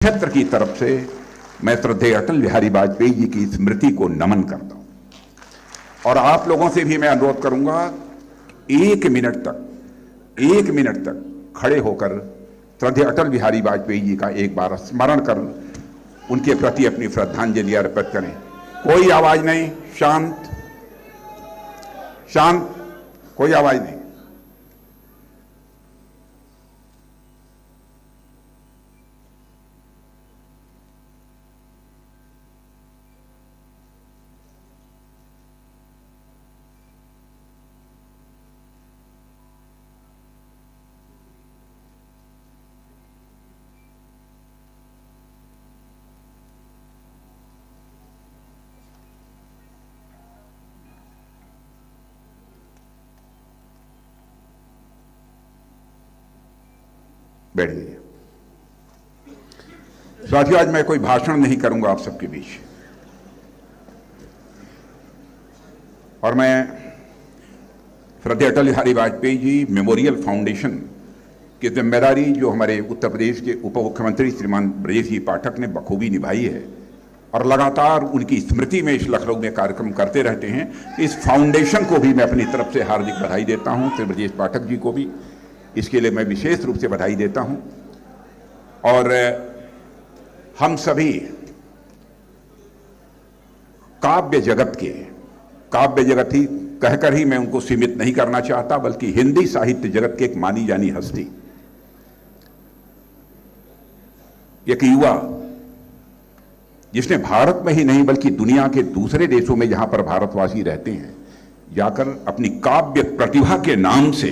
क्षेत्र की तरफ से मैं श्रद्धेय अटल बिहारी वाजपेयी जी की स्मृति को नमन करता हूं और आप लोगों से भी मैं अनुरोध करूंगा एक मिनट तक खड़े होकर श्रद्धेय अटल बिहारी वाजपेयी जी का एक बार स्मरण कर उनके प्रति अपनी श्रद्धांजलि अर्पित करें। कोई आवाज नहीं, शांत शांत, कोई आवाज नहीं। बैठ जाइए। साथियों, आज मैं कोई भाषण नहीं करूंगा आप सबके बीच, और मैं श्रद्धेय अटल बिहारी वाजपेयी जी मेमोरियल फाउंडेशन की जिम्मेदारी जो हमारे उत्तर प्रदेश के उप मुख्यमंत्री श्रीमान ब्रजेश जी पाठक ने बखूबी निभाई है और लगातार उनकी स्मृति में इस लखनऊ में कार्यक्रम करते रहते हैं, इस फाउंडेशन को भी मैं अपनी तरफ से हार्दिक बधाई देता हूं। श्री ब्रजेश पाठक जी को भी इसके लिए मैं विशेष रूप से बधाई देता हूं। और हम सभी काव्य जगत ही कहकर ही मैं उनको सीमित नहीं करना चाहता, बल्कि हिंदी साहित्य जगत के एक मानी जानी हस्ती, एक युवा जिसने भारत में ही नहीं बल्कि दुनिया के दूसरे देशों में जहां पर भारतवासी रहते हैं जाकर अपनी काव्य प्रतिभा के नाम से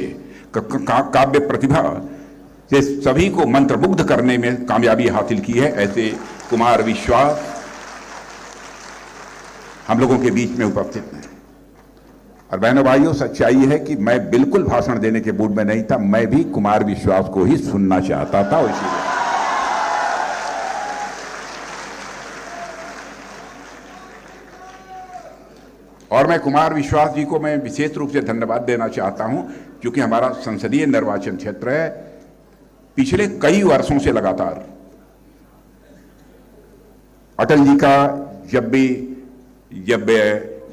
काव्य प्रतिभा से सभी को मंत्रमुग्ध करने में कामयाबी हासिल की है। ऐसे कुमार विश्वास हम लोगों के बीच में उपस्थित हैं। और बहनों भाइयों, सच्चाई है कि मैं बिल्कुल भाषण देने के मूड में नहीं था, मैं भी कुमार विश्वास को ही सुनना चाहता था। इसीलिए और मैं कुमार विश्वास जी को मैं विशेष रूप से धन्यवाद देना चाहता हूं, क्योंकि हमारा संसदीय निर्वाचन क्षेत्र है। पिछले कई वर्षों से लगातार अटल जी का जब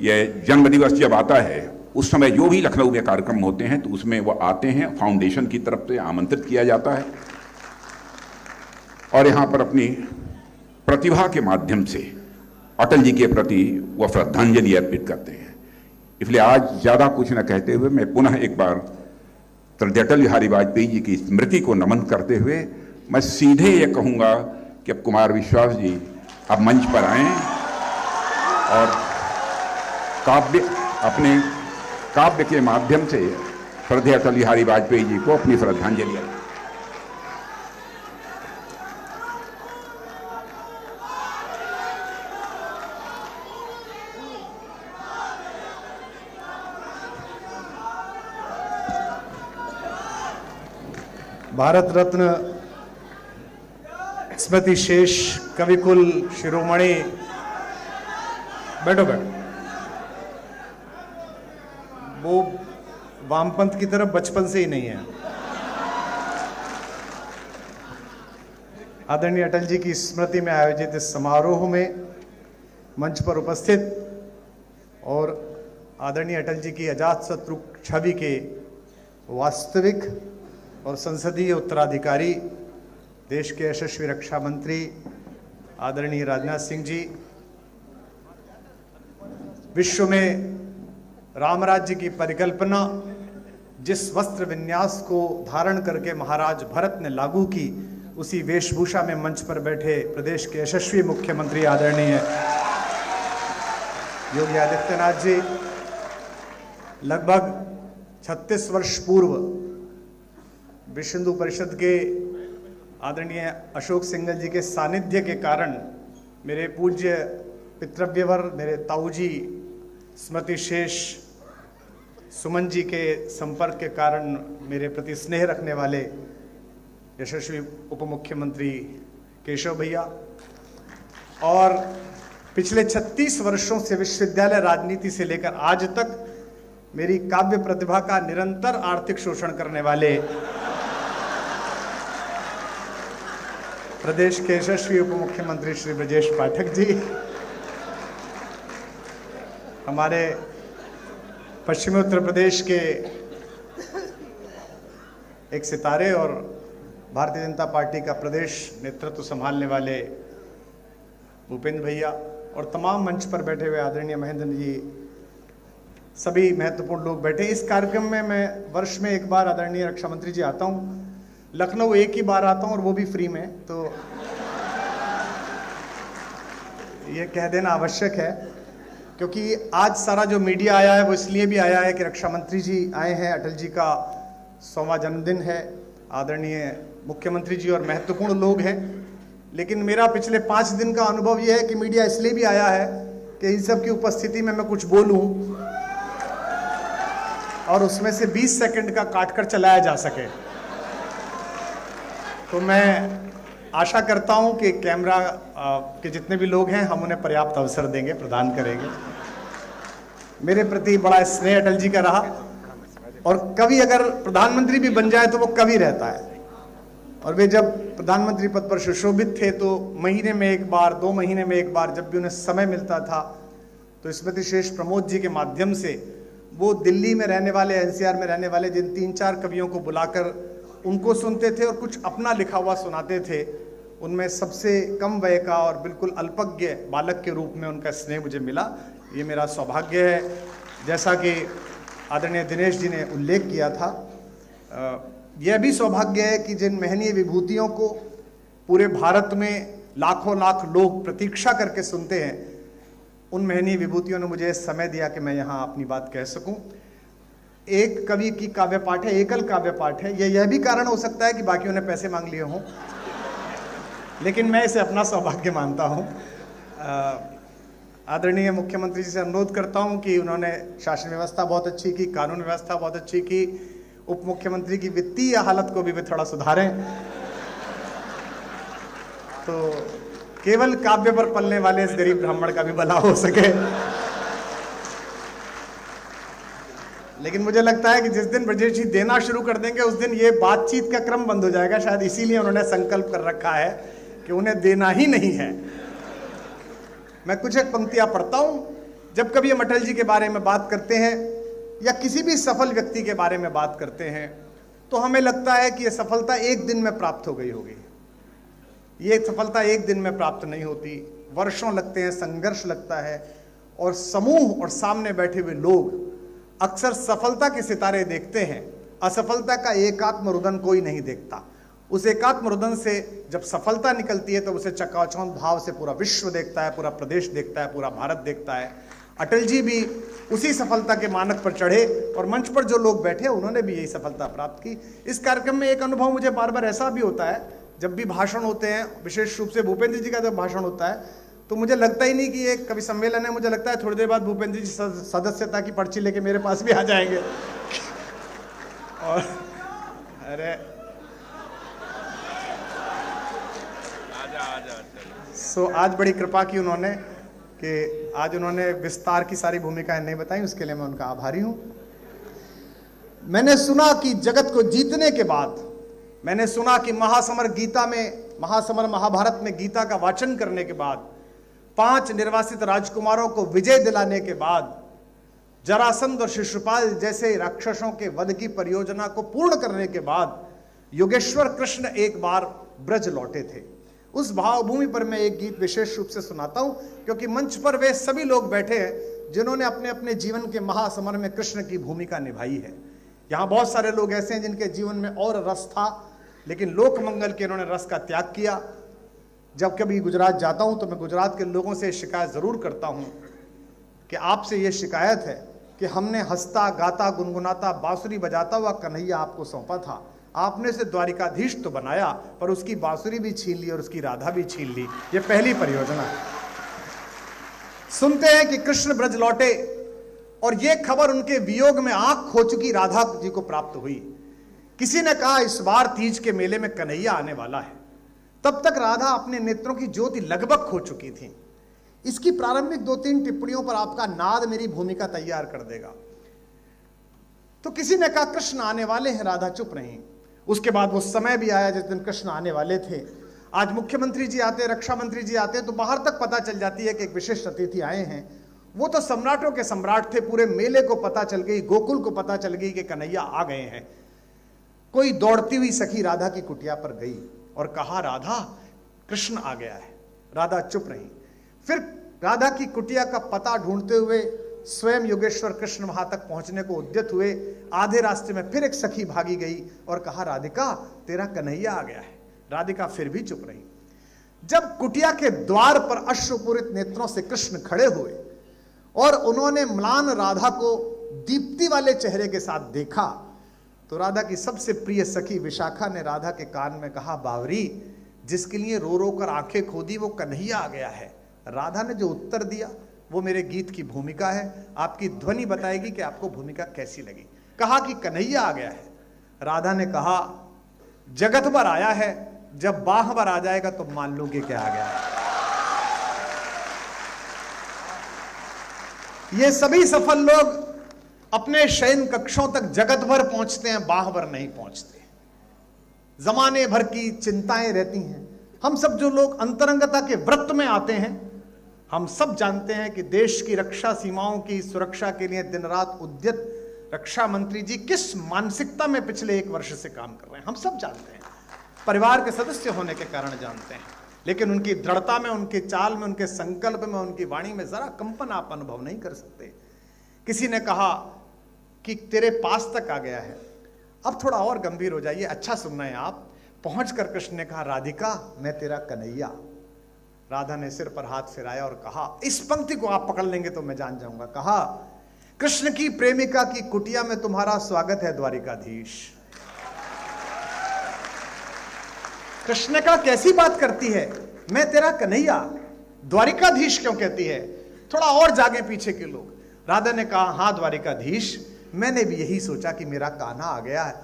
ये जन्म दिवस जब आता है, उस समय जो भी लखनऊ में कार्यक्रम होते हैं तो उसमें वो आते हैं, फाउंडेशन की तरफ से आमंत्रित किया जाता है और यहां पर अपनी प्रतिभा के माध्यम से अटल जी के प्रति वह श्रद्धांजलि अर्पित करते हैं। इसलिए आज ज्यादा कुछ न कहते हुए मैं पुनः एक बार श्रद्धेय अटल बिहारी वाजपेयी जी की स्मृति को नमन करते हुए मैं सीधे ये कहूंगा कि अब कुमार विश्वास जी अब मंच पर आएं और अपने काव्य के माध्यम से श्रद्धेय अटल बिहारी वाजपेयी जी को अपनी श्रद्धांजलि अर्पित। भारत रत्न स्मृति शेष कविकुल शिरोमणि, बैठो। वो वामपंथ की तरफ बचपन से ही नहीं है। आदरणीय अटल जी की स्मृति में आयोजित इस समारोह में मंच पर उपस्थित और आदरणीय अटल जी की अजातशत्रु छवि के वास्तविक और संसदीय उत्तराधिकारी, देश के यशस्वी रक्षा मंत्री आदरणीय राजनाथ सिंह जी, विश्व में राम राज्य की परिकल्पना जिस वस्त्र विन्यास को धारण करके महाराज भरत ने लागू की, उसी वेशभूषा में मंच पर बैठे प्रदेश के यशस्वी मुख्यमंत्री आदरणीय योगी आदित्यनाथ जी, लगभग 36 वर्ष पूर्व विश्व हिंदू परिषद के आदरणीय अशोक सिंघल जी के सानिध्य के कारण, मेरे पूज्य पितृव्यवर मेरे ताऊ जी स्मृति शेष सुमन जी के संपर्क के कारण, मेरे प्रति स्नेह रखने वाले यशस्वी उप मुख्यमंत्री केशव भैया, और पिछले 36 वर्षों से विश्वविद्यालय राजनीति से लेकर आज तक मेरी काव्य प्रतिभा का निरंतर आर्थिक शोषण करने वाले प्रदेश के यशस्वी उप मुख्यमंत्री श्री ब्रजेश पाठक जी, हमारे पश्चिमी उत्तर प्रदेश के एक सितारे और भारतीय जनता पार्टी का प्रदेश नेतृत्व संभालने वाले भूपेंद्र भैया और तमाम मंच पर बैठे हुए आदरणीय महेंद्र जी, सभी महत्वपूर्ण लोग बैठे। इस कार्यक्रम में मैं वर्ष में एक बार आदरणीय रक्षा मंत्री जी आता हूँ, लखनऊ एक ही बार आता हूँ और वो भी फ्री में, तो ये कह देना आवश्यक है क्योंकि आज सारा जो मीडिया आया है वो इसलिए भी आया है कि रक्षा मंत्री जी आए हैं, अटल जी का 100वां जन्मदिन है, आदरणीय मुख्यमंत्री जी और महत्वपूर्ण लोग हैं। लेकिन मेरा पिछले 5 दिन का अनुभव यह है कि मीडिया इसलिए भी आया है कि इन सब की उपस्थिति में मैं कुछ बोलूं और उसमें से 20 सेकंड का काटकर चलाया जा सके। तो मैं आशा करता हूं कि कैमरा के जितने भी लोग हैं हम उन्हें पर्याप्त अवसर देंगे, प्रदान करेंगे। मेरे प्रति बड़ा स्नेह अटल जी का रहा और कभी अगर प्रधानमंत्री भी बन जाए तो वो कवि रहता है। और वे जब प्रधानमंत्री पद पर सुशोभित थे तो महीने में एक बार, 2 महीने में एक बार जब भी उन्हें समय मिलता था तो स्मृति शेष प्रमोद जी के माध्यम से वो दिल्ली में रहने वाले, एनसीआर में रहने वाले जिन 3-4 कवियों को बुलाकर उनको सुनते थे और कुछ अपना लिखा हुआ सुनाते थे। उनमें सबसे कम वय का और बिल्कुल अल्पज्ञ बालक के रूप में उनका स्नेह मुझे मिला। ये मेरा सौभाग्य है। जैसा कि आदरणीय दिनेश जी ने उल्लेख किया था, यह भी सौभाग्य है कि जिन महनीय विभूतियों को पूरे भारत में लाखों लाख लोग प्रतीक्षा करके सुनते हैं, उन महनीय विभूतियों ने मुझे समय दिया कि मैं यहाँ अपनी बात कह सकूं। एक कवि की काव्य पाठ है, एकल काव्य पाठ है। यह भी कारण हो सकता है कि बाकियों ने पैसे मांग लिए हों, लेकिन मैं इसे अपना सौभाग्य मानता हूँ। आदरणीय मुख्यमंत्री जी से अनुरोध करता हूँ कि उन्होंने शासन व्यवस्था बहुत अच्छी की, कानून व्यवस्था बहुत अच्छी की, उप मुख्यमंत्री की वित्तीय हालत को भी वे थोड़ा सुधारें। तो केवल काव्य पर पलने वाले इस गरीब ब्राह्मण का भी भला हो सके। लेकिन मुझे लगता है कि जिस दिन ब्रजेश जी देना शुरू कर देंगे उस दिन ये बातचीत का क्रम बंद हो जाएगा। शायद इसीलिए उन्होंने संकल्प कर रखा है कि उन्हें देना ही नहीं है। मैं कुछ एक पंक्तियां पढ़ता हूं। जब कभी हम अटल जी के बारे में बात करते हैं या किसी भी सफल व्यक्ति के बारे में बात करते हैं तो हमें लगता है कि यह सफलता एक दिन में प्राप्त हो गई होगी। ये सफलता एक दिन में प्राप्त नहीं होती, वर्षों लगते हैं, संघर्ष लगता है और समूह और सामने बैठे हुए लोग अक्सर सफलता के सितारे देखते हैं, असफलता का एकात्म रुदन कोई नहीं देखता। उस एकात्म रुदन से जब सफलता निकलती है तो उसे चकाचौंध भाव से पूरा विश्व देखता है, पूरा प्रदेश देखता है, पूरा भारत देखता है। अटल जी भी उसी सफलता के मानक पर चढ़े और मंच पर जो लोग बैठे उन्होंने भी यही सफलता प्राप्त की। इस कार्यक्रम में एक अनुभव मुझे बार बार ऐसा भी होता है, जब भी भाषण होते हैं, विशेष रूप से भूपेंद्र जी का जब भाषण होता है तो मुझे लगता ही नहीं कि एक कवि सम्मेलन है। मुझे लगता है थोड़ी देर बाद भूपेंद्र जी सदस्यता की पर्ची लेके मेरे पास भी आ जाएंगे। और अरे सो आज बड़ी कृपा की उन्होंने कि आज उन्होंने विस्तार की सारी भूमिकाएं नहीं बताई, उसके लिए मैं उनका आभारी हूं। मैंने सुना कि जगत को जीतने के बाद, मैंने सुना कि महासमर महाभारत में गीता का वाचन करने के बाद, 5 निर्वासित राजकुमारों को विजय दिलाने के बाद, जरासंध और शिशुपाल जैसे राक्षसों के वध की परियोजना को पूर्ण करने के बाद योगेश्वर कृष्ण एक बार ब्रज लौटे थे। उस भावभूमि पर मैं एक गीत विशेष रूप से सुनाता हूं क्योंकि मंच पर वे सभी लोग बैठे हैं जिन्होंने अपने अपने जीवन के महासमर में कृष्ण की भूमिका निभाई है। यहां बहुत सारे लोग ऐसे हैं जिनके जीवन में और रस था, लेकिन लोक मंगल के इन्होंने रस का त्याग किया। जब कभी गुजरात जाता हूं तो मैं गुजरात के लोगों से शिकायत जरूर करता हूं कि आपसे यह शिकायत है कि हमने हंसता, गाता, गुनगुनाता, बांसुरी बजाता हुआ कन्हैया आपको सौंपा था, आपने उसे द्वारिकाधीश तो बनाया पर उसकी बांसुरी भी छीन ली और उसकी राधा भी छीन ली। ये पहली परियोजना है। सुनते हैं कि कृष्ण ब्रज लौटे और यह खबर उनके वियोग में आंख खो चुकी राधा जी को प्राप्त हुई। किसी ने कहा इस बार तीज के मेले में कन्हैया आने वाला है। तब तक राधा अपने नेत्रों की ज्योति लगभग खो चुकी थी। इसकी प्रारंभिक 2-3 टिप्पणियों पर आपका नाद मेरी भूमिका तैयार कर देगा। तो किसी ने कहा कृष्ण आने वाले हैं, राधा चुप रही। उसके बाद वो समय भी आया जिस दिन कृष्ण आने वाले थे। आज मुख्यमंत्री जी आते, रक्षा मंत्री जी आते हैं तो बाहर तक पता चल जाती है कि एक विशिष्ट अतिथि आए हैं। वो तो सम्राटों के सम्राट थे, पूरे मेले को पता चल गई, गोकुल को पता चल गई कि कन्हैया आ गए हैं। कोई दौड़ती हुई सखी राधा की कुटिया पर गई और कहा, राधा कृष्ण आ गया है। राधा चुप रही। फिर राधा की कुटिया का पता ढूंढते हुए स्वयं योगेश्वर कृष्ण वहां तक पहुंचने को उद्यत हुए। आधे रास्ते में फिर एक सखी भागी गई और कहा, राधिका तेरा कन्हैया आ गया है। राधिका फिर भी चुप रही। जब कुटिया के द्वार पर अश्रुपूरित नेत्रों से कृष्ण खड़े हुए और उन्होंने म्लान राधा को दीप्ति वाले चेहरे के साथ देखा तो राधा की सबसे प्रिय सखी विशाखा ने राधा के कान में कहा, बावरी, जिसके लिए रो रो कर आंखें खोदी वो कन्हैया आ गया है। राधा ने जो उत्तर दिया वो मेरे गीत की भूमिका है। आपकी ध्वनि बताएगी कि आपको भूमिका कैसी लगी। कहा कि कन्हैया आ गया है। राधा ने कहा, जगत भर आया है, जब बाह भर आ जाएगा तो मान लो कि क्या आ गया है। ये सभी सफल लोग अपने शयन कक्षों तक जगत भर पहुंचते हैं, बाह भर नहीं पहुंचते। जमाने भर की चिंताएं रहती हैं। हम सब जो लोग अंतरंगता के व्रत में आते हैं, हम सब जानते हैं कि देश की रक्षा सीमाओं की सुरक्षा के लिए दिन रात उद्यत रक्षा मंत्री जी किस मानसिकता में पिछले 1 वर्ष से काम कर रहे हैं, हम सब जानते हैं। परिवार के सदस्य होने के कारण जानते हैं। लेकिन उनकी दृढ़ता में, उनकी चाल में, उनके संकल्प में, उनकी वाणी में जरा कंपन आप अनुभव नहीं कर सकते। किसी ने कहा कि तेरे पास तक आ गया है। अब थोड़ा और गंभीर हो जाइए, अच्छा सुनना है आप। पहुंचकर कृष्ण ने कहा, राधिका मैं तेरा कन्हैया। राधा ने सिर पर हाथ फिराया और कहा, इस पंक्ति को आप पकड़ लेंगे तो मैं जान जाऊंगा। कहा, कृष्ण की प्रेमिका की कुटिया में तुम्हारा स्वागत है द्वारिकाधीश। कृष्ण ने कहा, कैसी बात करती है, मैं तेरा कन्हैया, द्वारिकाधीश क्यों कहती है? थोड़ा और जागे पीछे के लोग। राधा ने कहा, हाँ द्वारिकाधीश, मैंने भी यही सोचा कि मेरा कान्हा आ गया है।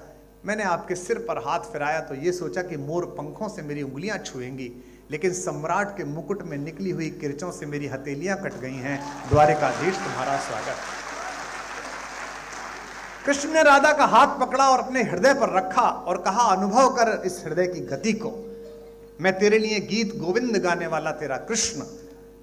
मैंने आपके सिर पर हाथ फिराया तो ये सोचा कि मोर पंखों से मेरी उंगलियां छुएंगी, लेकिन सम्राट के मुकुट में निकली हुई किरचों से मेरी हथेलियां कट गई हैं। द्वारिकाधीश तुम्हारा स्वागत। कृष्ण ने राधा का हाथ पकड़ा और अपने हृदय पर रखा और कहा, अनुभव कर इस हृदय की गति को। मैं तेरे लिए गीत गोविंद गाने वाला तेरा कृष्ण।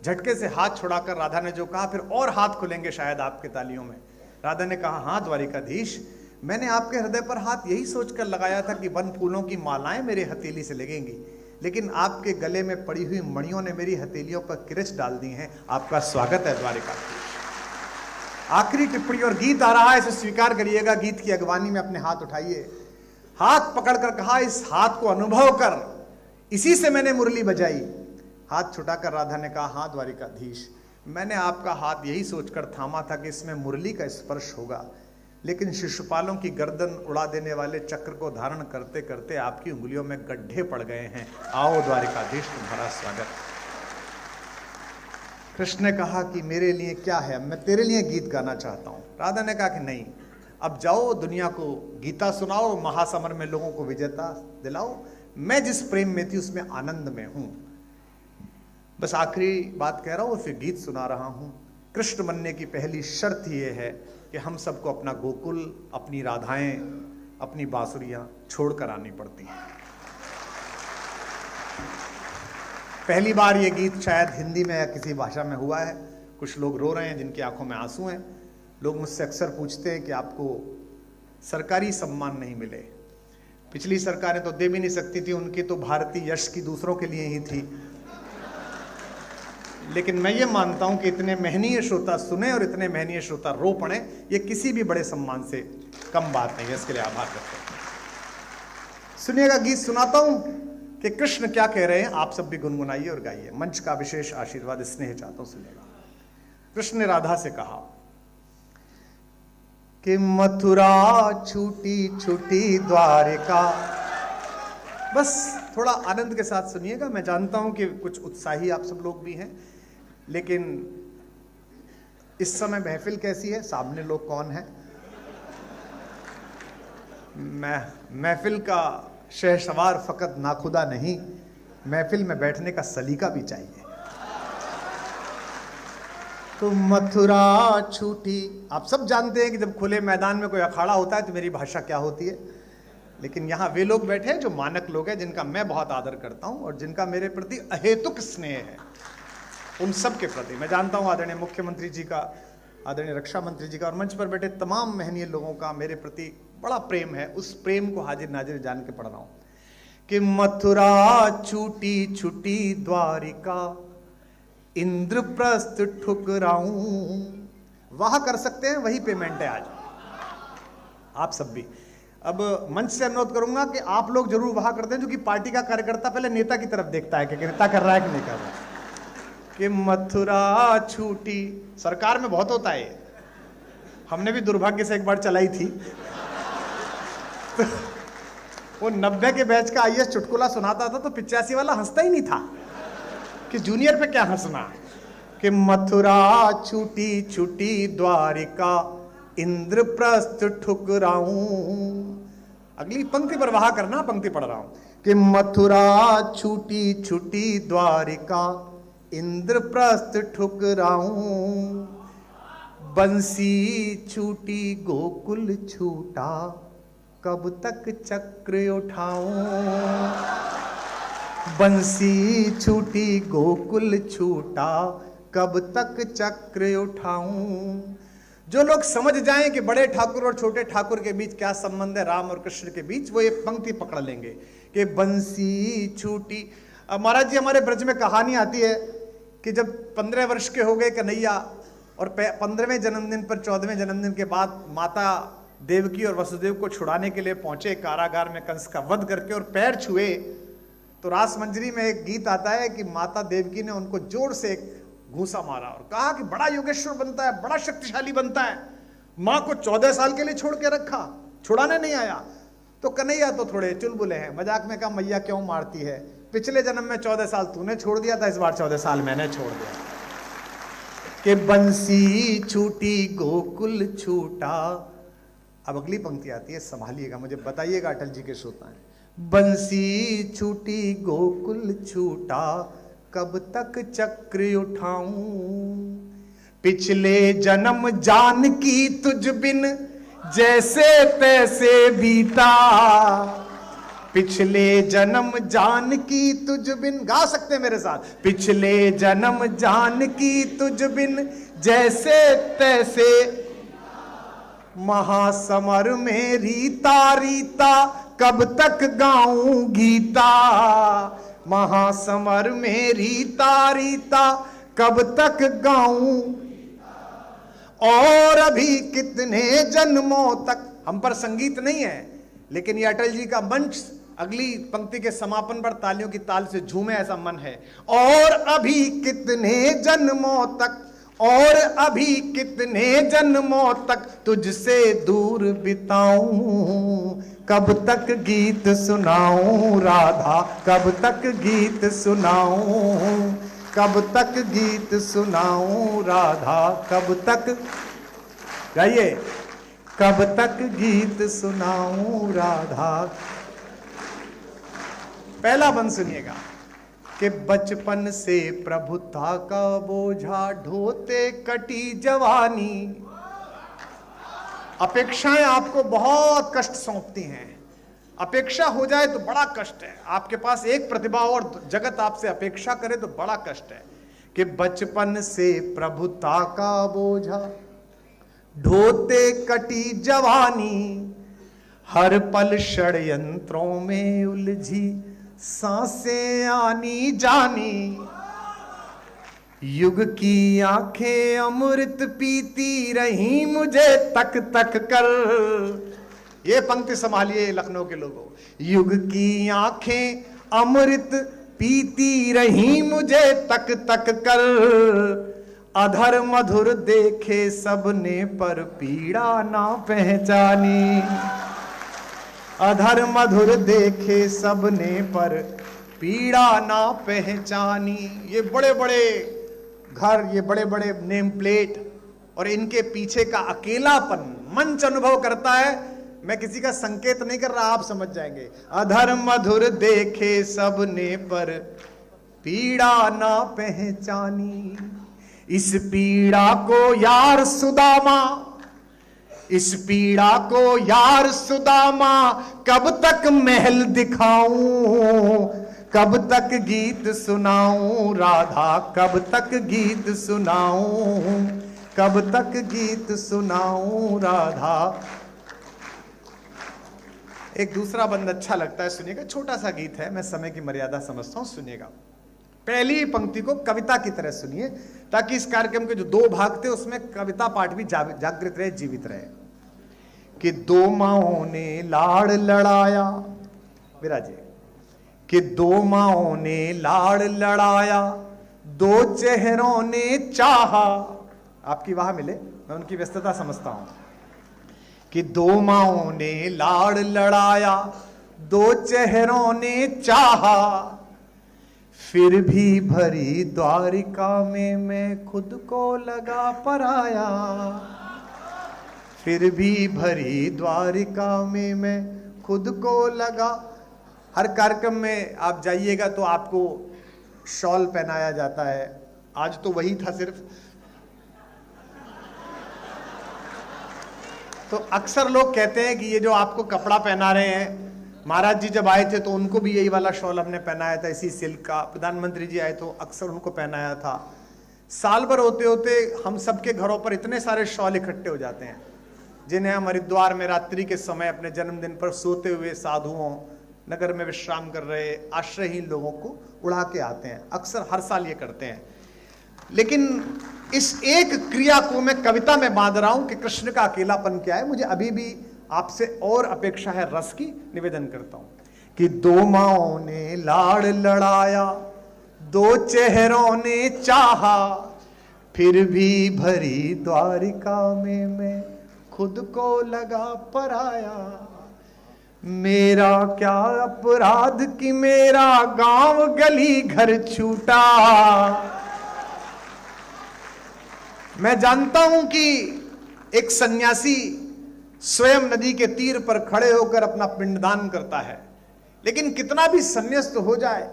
झटके से हाथ छुड़ाकर राधा ने जो कहा, फिर और हाथ खुलेंगे शायद आपके तालियों में। राधा ने कहा, हाँ द्वारिकाधीश, मैंने आपके हृदय पर हाथ यही सोचकर लगाया था कि वन फूलों की मालाएं मेरे हथेली से लगेंगी, लेकिन आपके गले में पड़ी हुई मणियों ने मेरी हथेलियों पर किरच डाल दी हैं। आपका स्वागत है द्वारिकाधीश। आखिरी टिप्पणी और गीत आ रहा है, इसे स्वीकार करिएगा। गीत की अगवानी में अपने हाथ उठाइए। हाथ पकड़कर कहा, इस हाथ को अनुभव कर, इसी से मैंने मुरली बजाई। हाथ छुटाकर राधा ने कहा, हाँ द्वारिकाधीश, मैंने आपका हाथ यही सोचकर थामा था कि इसमें मुरली का स्पर्श होगा, लेकिन शिशुपालों की गर्दन उड़ा देने वाले चक्र को धारण करते करते आपकी उंगलियों में गड्ढे पड़ गए हैं। आओ द्वारिकाधीश तुम्हारा स्वागत। कृष्ण ने कहा कि मेरे लिए क्या है, मैं तेरे लिए गीत गाना चाहता हूं। राधा ने कहा कि नहीं, अब जाओ दुनिया को गीता सुनाओ, महासमर में लोगों को विजेता दिलाओ। मैं जिस प्रेम में थी उसमें आनंद में हूं। बस आखिरी बात कह रहा हूं, फिर गीत सुना रहा हूं। कृष्ण बनने की पहली शर्त यह है कि हम सबको अपना गोकुल, अपनी राधाएं, अपनी बांसुरियां छोड़कर आनी पड़ती हैं। पहली बार ये गीत शायद हिंदी में या किसी भाषा में हुआ है। कुछ लोग रो रहे हैं, जिनकी आंखों में आंसू हैं। लोग मुझसे अक्सर पूछते हैं कि आपको सरकारी सम्मान नहीं मिले। पिछली सरकारें तो दे भी नहीं सकती थी, उनकी तो भारतीय यश की दूसरों के लिए ही थी। लेकिन मैं ये मानता हूं कि इतने महनीय श्रोता सुने और इतने महनीय श्रोता रो पड़े, ये किसी भी बड़े सम्मान से कम बात नहीं है। इसके लिए आभार करते हैं। सुनिएगा, गीत सुनाता हूं कि कृष्ण क्या कह रहे हैं। आप सब भी गुनगुनाइए और गाइए। मंच का विशेष आशीर्वाद स्नेह चाहता हूं, सुनिएगा। कृष्ण ने राधा से कहा कि मथुरा छूटी छूटी द्वारिका। बस थोड़ा आनंद के साथ सुनिएगा। मैं जानता हूं कि कुछ उत्साही आप सब लोग भी हैं, लेकिन इस समय महफिल कैसी है, सामने लोग कौन है? महफिल का शहसवार फकत नाखुदा नहीं, महफिल में बैठने का सलीका भी चाहिए। तो मथुरा छूटी, आप सब जानते हैं कि जब खुले मैदान में कोई अखाड़ा होता है तो मेरी भाषा क्या होती है। लेकिन यहां वे लोग बैठे हैं जो मानक लोग हैं, जिनका मैं बहुत आदर करता हूं और जिनका मेरे प्रति अहेतुक स्नेह है। उन सब के प्रति मैं जानता हूं आदरणीय मुख्यमंत्री जी का, आदरणीय रक्षा मंत्री जी का और मंच पर बैठे तमाम महनीय लोगों का मेरे प्रति बड़ा प्रेम है। उस प्रेम को हाजिर नाजिर जान के पढ़ रहा हूं कि मथुरा छूटी छुटी द्वारिका, इंद्रप्रस्थ ठुकराऊं। वह कर सकते हैं, वही पेमेंट है आज आप सब भी। अब मंच से अनुरोध करूंगा कि आप लोग जरूर वहां कर दें, जो कि पार्टी का कार्यकर्ता पहले नेता की तरफ देखता है कि नेता कर रहा है कि नहीं कर रहा है। कि मथुरा छूटी, सरकार में बहुत होता है, हमने भी दुर्भाग्य से एक बार चलाई थी तो वो 90 के बैच का आईएएस चुटकुला सुनाता था तो 85 वाला हंसता ही नहीं था कि जूनियर पे क्या हंसना। कि मथुरा छूटी छुटी द्वारिका, इंद्रप्रस्थ ठुकराऊं। अगली पंक्ति पर वहा करना, पंक्ति पढ़ रहा हूं कि मथुरा छूटी छुटी द्वारिका, इंद्रप्रस्थ ठुकराऊं। बंसी छूटी गोकुल छूटा, कब तक चक्र उठाऊं। बंसी छूटी गोकुल छूटा, कब तक चक्र उठाऊं। जो लोग समझ जाएं कि बड़े ठाकुर और छोटे ठाकुर के बीच क्या संबंध है, राम और कृष्ण के बीच, वो ये पंक्ति पकड़ लेंगे कि बंसी छूटी। अब महाराज जी, हमारे ब्रज में कहानी आती है कि जब 15 वर्ष के हो गए कन्हैया और 15वें जन्मदिन पर 14वें जन्मदिन के बाद माता देवकी और वसुदेव को छुड़ाने के लिए पहुंचे कारागार में कंस का वध करके और पैर छुए, तो रास मंजरी में एक गीत आता है कि माता देवकी ने उनको जोर से एक घूसा मारा और कहा कि बड़ा योगेश्वर बनता है, बड़ा शक्तिशाली बनता है, मां को 14 साल के लिए छोड़ के रखा, छुड़ाने नहीं आया। तो कन्हैया तो थोड़े चुलबुले हैं, मजाक में कहा मैया क्यों मारती है, पिछले जन्म में 14 साल तूने छोड़ दिया था, इस बार 14 साल मैंने छोड़ दिया। कि बंसी छूटी गोकुल छूटा। अब अगली पंक्ति आती है, संभालिएगा, मुझे बताइएगा अटल जी के श्रोता हैं। बंसी छूटी गोकुल छूटा, कब तक चक्र उठाऊं। पिछले जन्म जानकी तुझ बिन जैसे तैसे बीता। पिछले जन्म जानकी तुझ बिन, गा सकते मेरे साथ। पिछले जन्म जानकी तुझ बिन जैसे तैसे, महासमर में रीता रीता, कब तक गाऊं गीता। महासमर में रीता रीता, कब तक गाऊं। और अभी कितने जन्मों तक, हम पर संगीत नहीं है लेकिन ये अटल जी का मंच अगली पंक्ति के समापन पर तालियों की ताल से झूमे, ऐसा मन है। और अभी कितने जन्मों तक, और अभी कितने जन्मों तक तुझसे दूर बिताऊं। कब तक गीत सुनाऊं राधा, कब तक गीत सुनाऊं। कब तक गीत सुनाऊं राधा, कब तक, गाइए, कब तक गीत सुनाऊं राधा। पहला बंद सुनिएगा कि बचपन से प्रभुता का बोझा ढोते कटी जवानी। अपेक्षाएं आपको बहुत कष्ट सौंपती हैं, अपेक्षा हो जाए तो बड़ा कष्ट है। आपके पास एक प्रतिभा और जगत आपसे अपेक्षा करे तो बड़ा कष्ट है। कि बचपन से प्रभुता का बोझा ढोते कटी जवानी, हर पल षड्यंत्रों में उलझी सांसें आनी जानी। युग की आंखें अमृत पीती रही मुझे तक तक कर। ये पंक्ति संभालिए लखनऊ के लोगों। युग की आंखें अमृत पीती रही मुझे तक तक कर। अधर मधुर देखे सबने पर पीड़ा ना पहचानी। अधर मधुर देखे सबने पर पीड़ा ना पहचानी। ये बड़े बड़े घर, ये बड़े बड़े नेम प्लेट और इनके पीछे का अकेलापन मंच अनुभव करता है। मैं किसी का संकेत नहीं कर रहा, आप समझ जाएंगे। अधर मधुर देखे सबने पर पीड़ा ना पहचानी। इस पीड़ा को यार सुदामा इस पीड़ा को यार सुदामा कब तक महल दिखाऊं, कब तक गीत सुनाऊं राधा, कब तक गीत सुनाऊं, कब तक गीत सुनाऊं राधा। एक दूसरा बंद अच्छा लगता है, सुनिएगा, छोटा सा गीत है, मैं समय की मर्यादा समझता हूं, सुनिएगा। पहली पंक्ति को कविता की तरह सुनिए, ताकि इस कार्यक्रम के जो 2 भाग थे उसमें कविता पाठ भी जागृत रहे, जीवित रहे। कि 2 माओं ने लाड़ लड़ाया, विराजे, कि 2 माओं ने लाड़ लड़ाया, 2 चेहरों ने चाहा। आपकी वाह मिले, मैं उनकी व्यस्तता समझता हूं। कि 2 माओं ने लाड़ लड़ाया, 2 चेहरों ने चाहा, फिर भी भरी द्वारिका में मैं खुद को लगा पराया, फिर भी भरी द्वारिका में मैं खुद को लगा। हर कार्यक्रम में आप जाइएगा तो आपको शॉल पहनाया जाता है, आज तो वही था सिर्फ। तो अक्सर लोग कहते हैं कि ये जो आपको कपड़ा पहना रहे हैं, महाराज जी जब आए थे तो उनको भी यही वाला शॉल हमने पहनाया था, इसी सिल्क का। प्रधानमंत्री जी आए तो अक्सर उनको पहनाया था। साल भर होते होते हम सबके घरों पर इतने सारे शॉल इकट्ठे हो जाते हैं, जिन्हें हम हरिद्वार में रात्रि के समय अपने जन्मदिन पर सोते हुए साधुओं, नगर में विश्राम कर रहे आश्रयहीन लोगों को उड़ा के आते हैं। अक्सर हर साल ये करते हैं। लेकिन इस एक क्रिया को मैं कविता में बांध रहा हूं कि कृष्ण का अकेलापन क्या है। मुझे अभी भी आपसे और अपेक्षा है रस की, निवेदन करता हूं कि 2 माओं ने लाड़ लड़ाया, 2 चेहरों ने चाहा, फिर भी भरी द्वारिका में मैं खुद को लगा पराया। मेरा क्या अपराध कि मेरा गांव गली घर छूटा। मैं जानता हूं कि एक सन्यासी स्वयं नदी के तीर पर खड़े होकर अपना पिंडदान करता है, लेकिन कितना भी संन्यास्त हो जाए,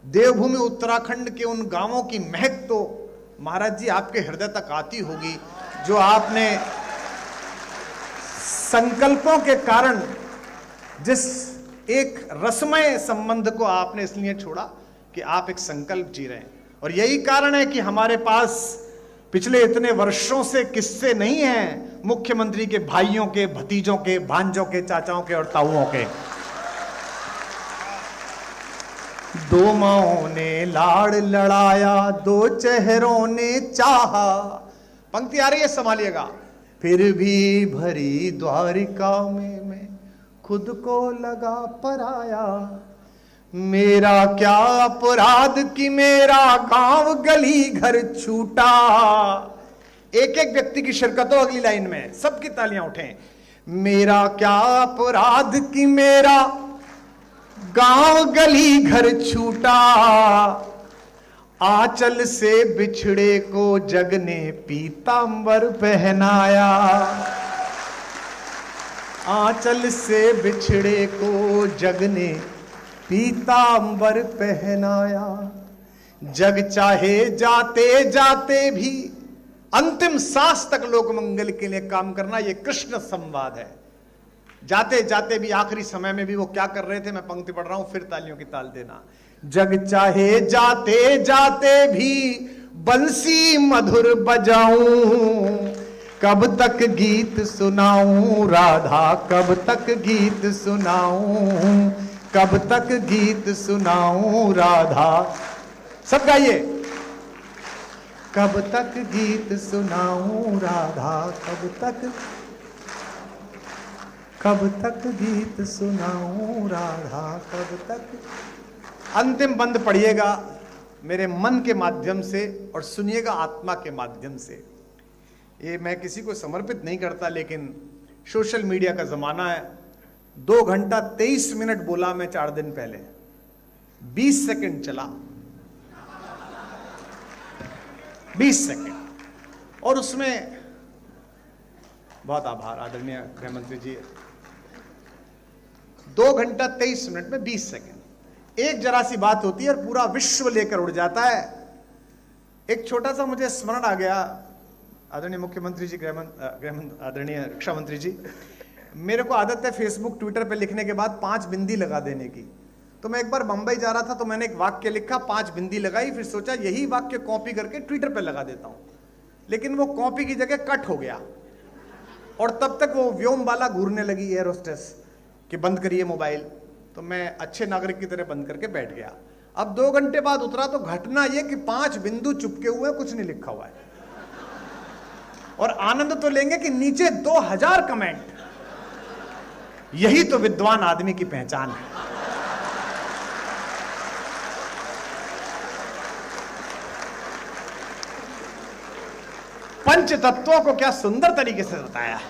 देवभूमि उत्तराखंड के उन गांवों की महक तो महाराज जी आपके हृदय तक आती होगी, जो आपने संकल्पों के कारण, जिस एक रसमय संबंध को आपने इसलिए छोड़ा कि आप एक संकल्प जी रहे हैं। और यही कारण है कि हमारे पास पिछले इतने वर्षों से किस्से नहीं हैं मुख्यमंत्री के भाइयों के, भतीजों के, भांजों के, चाचाओं के और ताऊओं के। 2 माओं ने लाड़ लड़ाया, 2 चेहरों ने चाहा। पंक्ति आ रही है, संभालिएगा। फिर भी भरी द्वारिका में मैं खुद को लगा पराया। मेरा क्या अपराध कि मेरा गांव गली घर छूटा। एक एक व्यक्ति की शिरकत हो अगली लाइन में, सबकी तालियां उठें। मेरा क्या अपराध कि मेरा गांव गली घर छूटा। आंचल से बिछड़े को जग ने पीतांबर पहनाया। आंचल से बिछड़े को जग ने पीतांबर पहनाया। जग चाहे जाते जाते भी अंतिम सांस तक लोक मंगल के लिए काम करना, यह कृष्ण संवाद है। जाते जाते भी, आखिरी समय में भी वो क्या कर रहे थे, मैं पंक्ति पढ़ रहा हूं, फिर तालियों की ताल देना। जग चाहे जाते जाते भी बंसी मधुर बजाऊं, कब तक गीत सुनाऊं राधा, कब तक गीत सुनाऊं, कब तक गीत सुनाऊं राधा। सब गाइए। कब तक गीत सुनाऊं राधा, कब तक गीत सुनाऊं राधा, कब तक। अंतिम बंद पढ़िएगा मेरे मन के माध्यम से और सुनिएगा आत्मा के माध्यम से। ये मैं किसी को समर्पित नहीं करता, लेकिन सोशल मीडिया का जमाना है। 2 घंटा 23 मिनट बोला मैं 4 दिन पहले, 20 सेकंड चला, 20 सेकंड, और उसमें बहुत आभार आदरणीय गृह मंत्री जी। 2 घंटा 23 मिनट में 20 सेकंड, एक जरा सी बात होती है और पूरा विश्व लेकर उड़ जाता है। एक छोटा सा मुझे स्मरण आ गया, आदरणीय मुख्यमंत्री जी, आदरणीय रक्षा मंत्री जी, मेरे को आदत है फेसबुक ट्विटर पे लिखने के बाद 5 बिंदी लगा देने की। तो मैं एक बार बंबई जा रहा था तो मैंने एक वाक्य लिखा, 5 बिंदी लगाई, फिर सोचा यही वाक्य कॉपी करके ट्विटर पे लगा देता हूं, लेकिन वो कॉपी की जगह कट हो गया और तब तक वो व्योमबाला घूरने लगी एयर होस्टेस कि बंद करिए मोबाइल। तो मैं अच्छे नागरिक की तरह बंद करके बैठ गया। अब 2 घंटे बाद उतरा तो घटना यह कि 5 बिंदु चुपके हुए, कुछ नहीं लिखा हुआ है, और आनंद तो लेंगे कि नीचे 2000 कमेंट। यही तो विद्वान आदमी की पहचान है। पंच तत्वों को क्या सुंदर तरीके से बताया।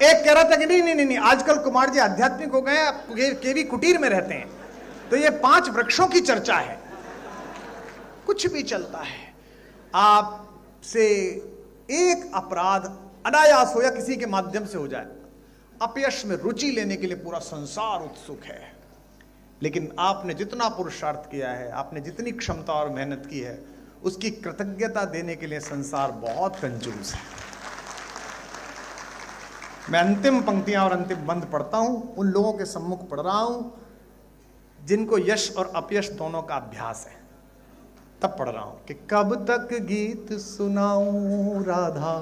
एक कह रहा था कि नहीं, आजकल कुमार जी आध्यात्मिक हो गए, केवी कुटीर में रहते हैं, तो ये 5 वृक्षों की चर्चा है। कुछ भी चलता है। आपसे एक अपराध अनायास हो या किसी के माध्यम से हो जाए, अपयश में रुचि लेने के लिए पूरा संसार उत्सुक है, लेकिन आपने जितना पुरुषार्थ किया है, आपने जितनी क्षमता और मेहनत की है, उसकी कृतज्ञता देने के लिए संसार बहुत कंजूस है। मैं अंतिम पंक्तियां और अंतिम बंद पढ़ता हूं, उन लोगों के सम्मुख पढ़ रहा हूं जिनको यश और अपयश दोनों का अभ्यास है, तब पढ़ रहा हूं कि कब तक गीत सुनाऊं राधा,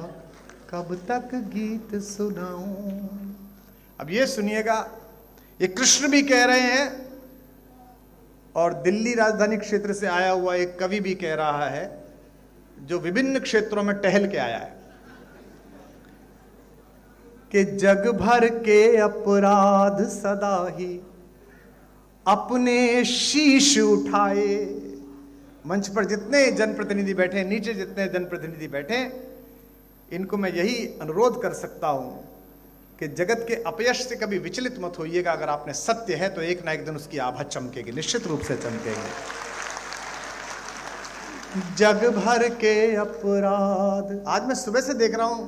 कब तक गीत सुनाऊं। अब ये सुनिएगा, ये कृष्ण भी कह रहे हैं और दिल्ली राजधानी क्षेत्र से आया हुआ एक कवि भी कह रहा है, जो विभिन्न क्षेत्रों में टहल के आया है, कि जग भर के अपराध सदा ही अपने शीश उठाए। मंच पर जितने जनप्रतिनिधि बैठे, नीचे जितने जनप्रतिनिधि बैठे, इनको मैं यही अनुरोध कर सकता हूं कि जगत के अपयश से कभी विचलित मत होइएगा। अगर आपने सत्य है तो एक ना एक दिन उसकी आभा चमकेगी, निश्चित रूप से चमकेगी। जग भर के अपराध। आज मैं सुबह से देख रहा हूं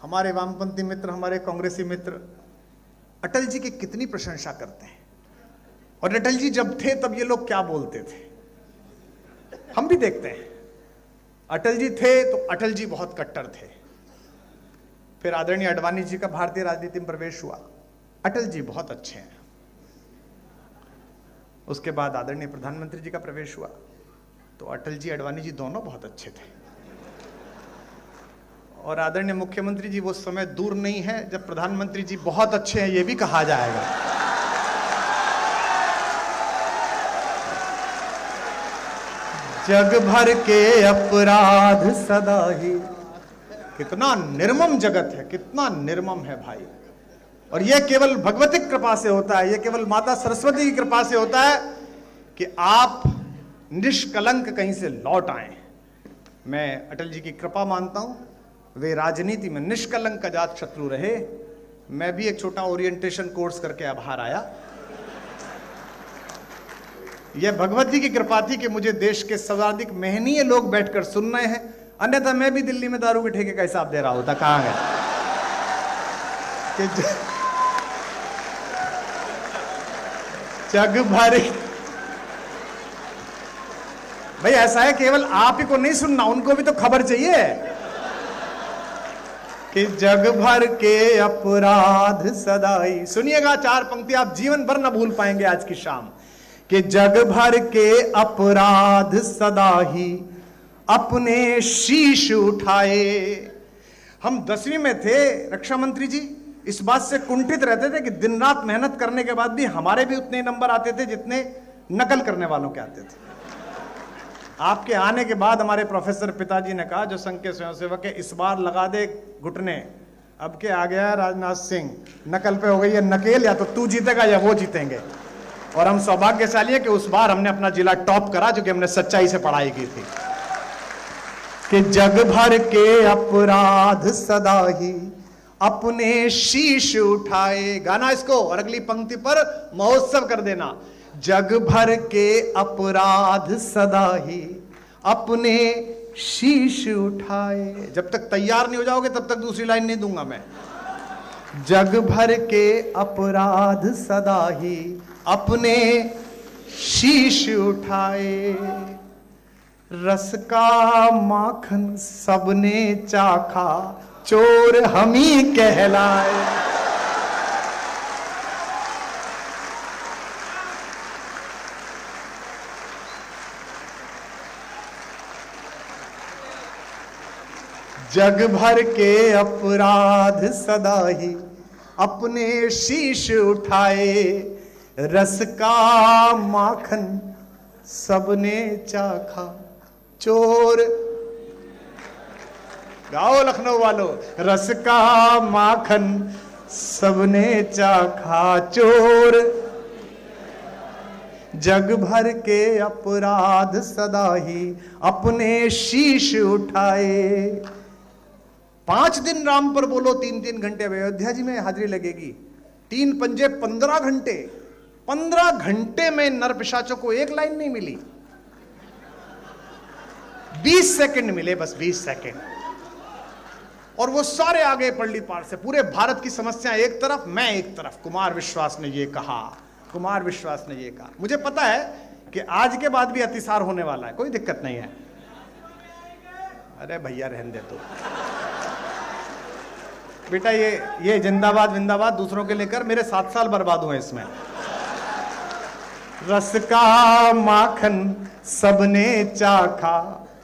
हमारे वामपंथी मित्र, हमारे कांग्रेसी मित्र अटल जी की कितनी प्रशंसा करते हैं, और अटल जी जब थे तब ये लोग क्या बोलते थे हम भी देखते हैं। अटल जी थे तो अटल जी बहुत कट्टर थे, फिर आदरणीय अडवाणी जी का भारतीय राजनीति में प्रवेश हुआ, अटल जी बहुत अच्छे हैं। उसके बाद आदरणीय प्रधानमंत्री जी का प्रवेश हुआ तो अटल जी अडवाणी जी दोनों बहुत अच्छे थे, और आदरणीय मुख्यमंत्री जी वो समय दूर नहीं है जब प्रधानमंत्री जी बहुत अच्छे हैं ये भी कहा जाएगा। जग भर के अपराध सदा ही। कितना निर्मम जगत है, कितना निर्मम है भाई। और यह केवल भगवती कृपा से होता है, यह केवल माता सरस्वती की कृपा से होता है कि आप निष्कलंक कहीं से लौट आए। मैं अटल जी की कृपा मानता हूं, वे राजनीति में निष्कलंक अजात शत्रु रहे। मैं भी एक छोटा ओरिएंटेशन कोर्स करके अब बाहर आया। यह भगवती की कृपा थी कि मुझे देश के सर्वाधिक मेहनीय लोग बैठकर सुन रहे हैं, अन्यथा मैं भी दिल्ली में दारू के ठेके का हिसाब दे रहा होता। कहां गया कि जग भर। भाई ऐसा है, केवल आप ही को नहीं सुनना, उनको भी तो खबर चाहिए कि जग भर के अपराध सदाई। सुनिएगा 4 पंक्ति आप जीवन भर न भूल पाएंगे आज की शाम, कि जग भर के अपराध सदा ही अपने शीश उठाए। हम 10वीं में थे रक्षा मंत्री जी, इस बात से कुंठित रहते थे कि दिन रात मेहनत करने के बाद भी हमारे भी उतने नंबर आते थे जितने नकल करने वालों के आते थे। आपके आने के बाद हमारे प्रोफेसर पिताजी ने कहा, जो संघ के स्वयंसेवक है, इस बार लगा दे घुटने, अब के आ गया राजनाथ सिंह, नकल पे हो गई है नकेल, या तो तू जीतेगा या वो जीतेंगे। और हम सौभाग्यशाली है कि उस बार हमने अपना जिला टॉप करा, जो कि हमने सच्चाई से पढ़ाई की थी। कि जग भर के अपराध सदा ही अपने शीश उठाए। गाना इसको, और अगली पंक्ति पर महोत्सव कर देना। जग भर के अपराध सदा ही अपने शीश उठाए। जब तक तैयार नहीं हो जाओगे तब तक दूसरी लाइन नहीं दूंगा मैं। जग भर के अपराध सदा ही अपने शीश उठाए। रस का माखन सबने चाखा, चोर हम ही कहलाए। जग भर के अपराध सदा ही अपने शीश उठाए, रस का माखन सबने चाखा, चोर। गाओ लखनऊ वालों, रस का माखन सबने चाखा, चोर। जग भर के अपराध सदा ही अपने शीश उठाए। 5 दिन राम पर बोलो, 3-3 घंटे अयोध्या जी में हाजिरी लगेगी। 3 पंजे 15 घंटे। 15 घंटे में नर पिशाचों को एक लाइन नहीं मिली, 20 सेकंड मिले, बस 20 सेकंड। और वो सारे आगे पड़ली पार से। पूरे भारत की समस्या एक तरफ, मैं एक तरफ। कुमार विश्वास ने ये कहा, कुमार विश्वास ने ये कहा। मुझे पता है कि आज के बाद भी अतिसार होने वाला है, कोई दिक्कत नहीं है। अरे भैया रहने दे तो बेटा, ये जिंदाबाद विंदाबाद दूसरों के लेकर मेरे 7 साल बर्बाद हुए इसमें। रस का माखन सबने चाखा,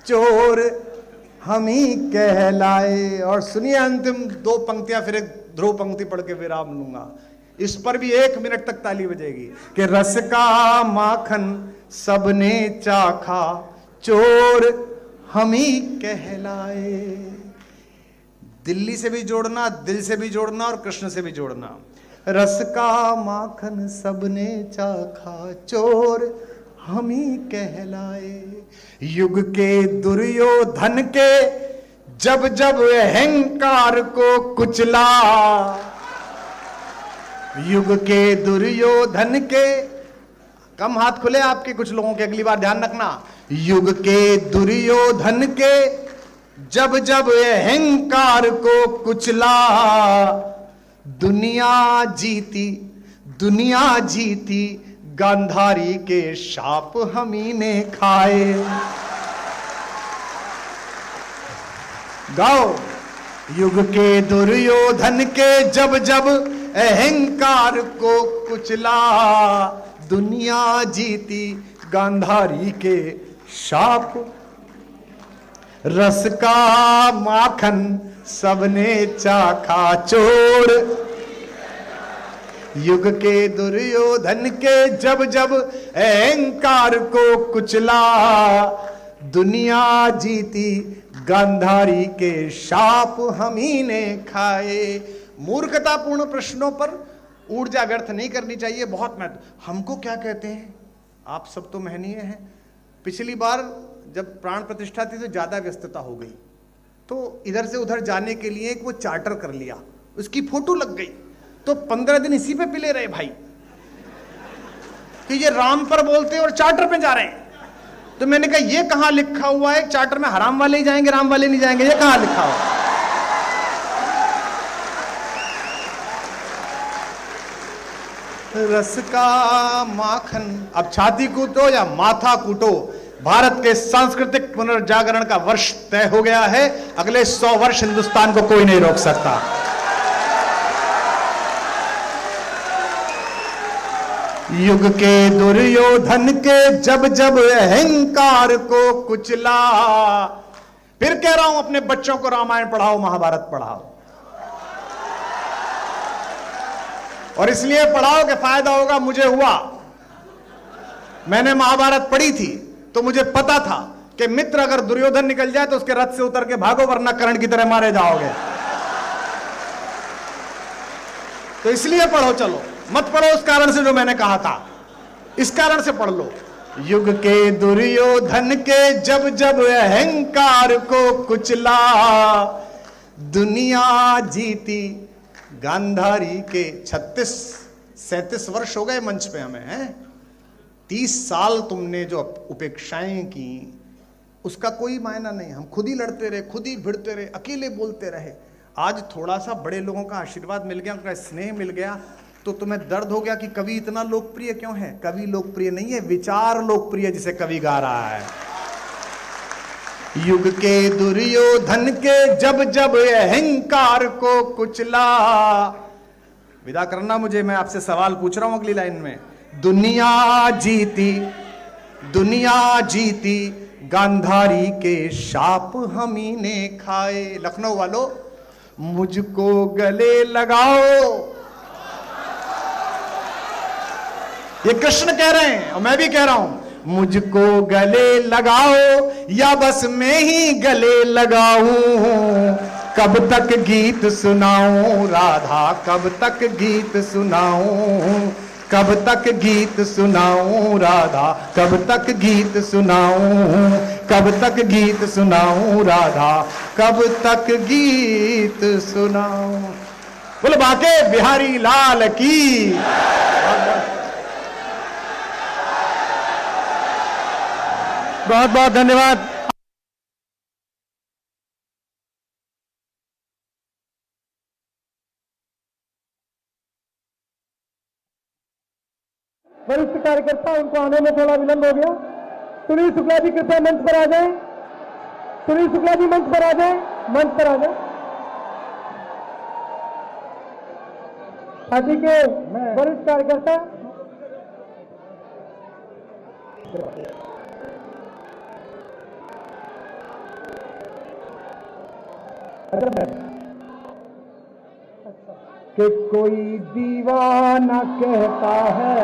चोर हम ही कहलाए। और सुनिए अंतिम 2 पंक्तियां, फिर एक ध्रुव पंक्ति पढ़ के विराम लूंगा। इस पर भी 1 मिनट तक ताली बजेगी कि रस का माखन सबने चाखा, चोर हम ही कहलाए। दिल्ली से भी जोड़ना, दिल से भी जोड़ना और कृष्ण से भी जोड़ना। रस का माखन सबने चाखा, चोर हम ही कहलाए। युग के दुर्योधन के जब जब अहंकार को कुचला, युग के दुर्योधन के, कम हाथ खुले आपके कुछ लोगों के, अगली बार ध्यान रखना। युग के दुर्योधन के जब जब अहंकार को कुचला, दुनिया जीती, दुनिया जीती, गांधारी के शाप हम ही ने खाए। गाओ, युग के दुर्योधन के जब जब अहंकार को कुचला, दुनिया जीती, गांधारी के शाप। रस का माखन सबने चाखा, चोर। युग के दुर्योधन के जब जब अहंकार को कुचला, दुनिया जीती, गांधारी के शाप हम ही ने खाए। मूर्खतापूर्ण प्रश्नों पर ऊर्जा व्यर्थ नहीं करनी चाहिए, बहुत महत्व। हमको क्या कहते हैं, आप सब तो महनीय हैं। पिछली बार जब प्राण प्रतिष्ठा थी तो ज्यादा व्यस्तता हो गई, तो इधर से उधर जाने के लिए एक वो चार्टर कर लिया, उसकी फोटो लग गई, तो 15 दिन इसी पे पिले रहे भाई कि ये राम पर बोलते हैं और चार्टर पे जा रहे हैं। तो मैंने कहा ये कहां लिखा हुआ है चार्टर में हराम वाले ही जाएंगे, राम वाले नहीं जाएंगे, ये कहां लिखा हुआ? रस का माखन। अब छाती कूटो या माथा कूटो, भारत के सांस्कृतिक पुनर्जागरण का वर्ष तय हो गया है। अगले 100 वर्ष हिंदुस्तान को कोई नहीं रोक सकता। युग के दुर्योधन के जब जब अहंकार को कुचला। फिर कह रहा हूं, अपने बच्चों को रामायण पढ़ाओ, महाभारत पढ़ाओ, और इसलिए पढ़ाओ कि फायदा होगा। मुझे हुआ, मैंने महाभारत पढ़ी थी तो मुझे पता था कि मित्र अगर दुर्योधन निकल जाए तो उसके रथ से उतर के भागो, वरना कर्ण की तरह मारे जाओगे। तो इसलिए पढ़ो, चलो मत पढ़ो उस कारण से जो मैंने कहा था, इस कारण से पढ़ लो। युग के दुर्योधन के जब जब अहंकार को कुचला, दुनिया जीती, गांधारी के 36-37 वर्ष हो गए मंच पे हमें, हैं? 30 साल तुमने जो उपेक्षाएं की उसका कोई मायना नहीं। हम खुद ही लड़ते रहे, खुद ही भिड़ते रहे, अकेले बोलते रहे। आज थोड़ा सा बड़े लोगों का आशीर्वाद मिल गया, उनका स्नेह मिल गया, तो तुम्हें दर्द हो गया कि कवि इतना लोकप्रिय क्यों है। कवि लोकप्रिय नहीं है, विचार लोकप्रिय, जिसे कवि गा रहा है। युग के दुर्योधन के जब जब अहंकार को कुचला। विदा करना मुझे, मैं आपसे सवाल पूछ रहा हूं अगली लाइन में। दुनिया जीती गांधारी के शाप हम ही ने खाए। लखनऊ वालों, मुझको गले लगाओ। ये कृष्ण कह रहे हैं और मैं भी कह रहा हूं, मुझको गले लगाओ या बस मैं ही गले लगाऊं। कब तक गीत सुनाऊं राधा, कब तक गीत सुनाऊं, कब तक गीत सुनाऊं राधा, कब तक गीत सुनाऊं, कब तक गीत सुनाऊं राधा, कब तक गीत सुनाऊं। बोलो बाके बिहारी लाल की। बहुत बहुत धन्यवाद। वरिष्ठ कार्यकर्ता, उनको आने में थोड़ा विलंब हो गया। सुनील शुक्ला जी कृपया मंच पर आ जाएं। सुनील शुक्ला जी मंच पर आ जाएं, मंच पर आ जाएं। पार्टी के वरिष्ठ कार्यकर्ता कि कोई दीवाना कहता है,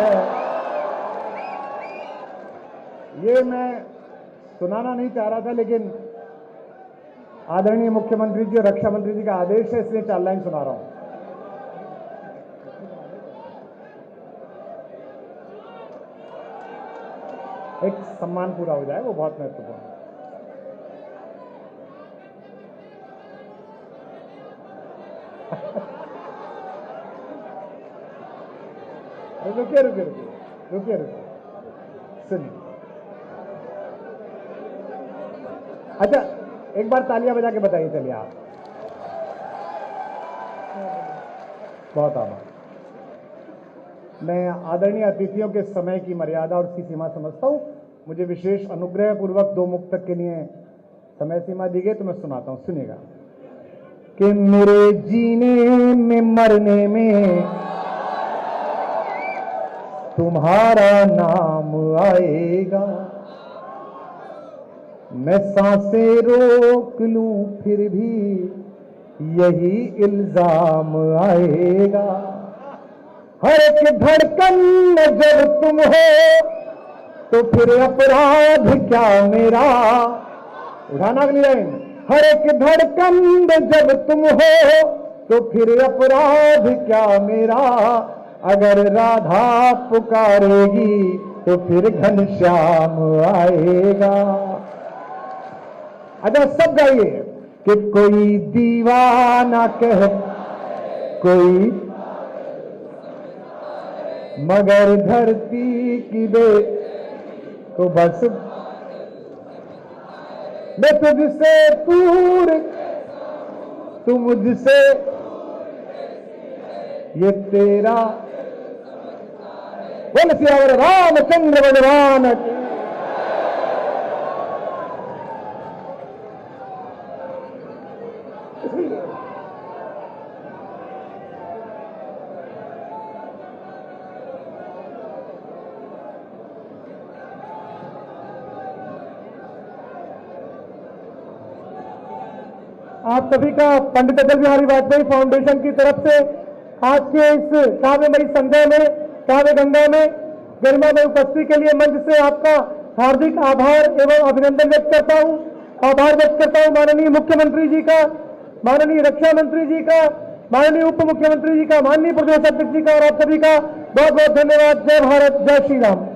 ये मैं सुनाना नहीं चाह रहा था, लेकिन आदरणीय मुख्यमंत्री जी और रक्षा मंत्री जी का आदेश है, इसलिए 4 लाइन सुना रहा हूं। एक सम्मान पूरा हो जाए, वो बहुत महत्वपूर्ण है। रुकिए सुनिए। अच्छा, एक बार तालियां बजा के बताइए। चलिए आप, बहुत आभार। मैं आदरणीय अतिथियों के समय की मर्यादा और उसकी सीमा समझता हूं। मुझे विशेष अनुग्रह पूर्वक 2 मुक्तक के लिए समय सीमा दी गई, तो मैं सुनाता हूं, सुनिएगा। कि मेरे जीने में मरने में तुम्हारा नाम आएगा, मैं सांसें रोक लूं फिर भी यही इल्जाम आएगा। हर एक धड़कन में जब तुम हो तो फिर अपराध क्या मेरा। उठाना अगली लाइन। हर एक धड़कन में जब तुम हो तो फिर अपराध क्या मेरा। अगर राधा पुकारेगी तो फिर घनश्याम आएगा। अच्छा, सब गाइए कि कोई दीवाना कह कोई, मगर धरती की दे तो बस मैं तुझसे दूर, तू मुझसे, ये तेरा। बोल सियावर रामचंद्र भगवान की। आप सभी का पंडित अटल बिहारी वाजपेयी फाउंडेशन की तरफ से आज के इस काव्यमयी संध्या में, काव्य गंगा में गरिमामय उपस्थिति के लिए मंच से आपका हार्दिक आभार एवं अभिनंदन व्यक्त करता हूं। आभार व्यक्त करता हूं माननीय मुख्यमंत्री जी का, माननीय रक्षा मंत्री जी का, माननीय उप मुख्यमंत्री जी का, माननीय प्रदेश अध्यक्ष जी का, और आप सभी का बहुत बहुत धन्यवाद। जय भारत, जय श्री राम।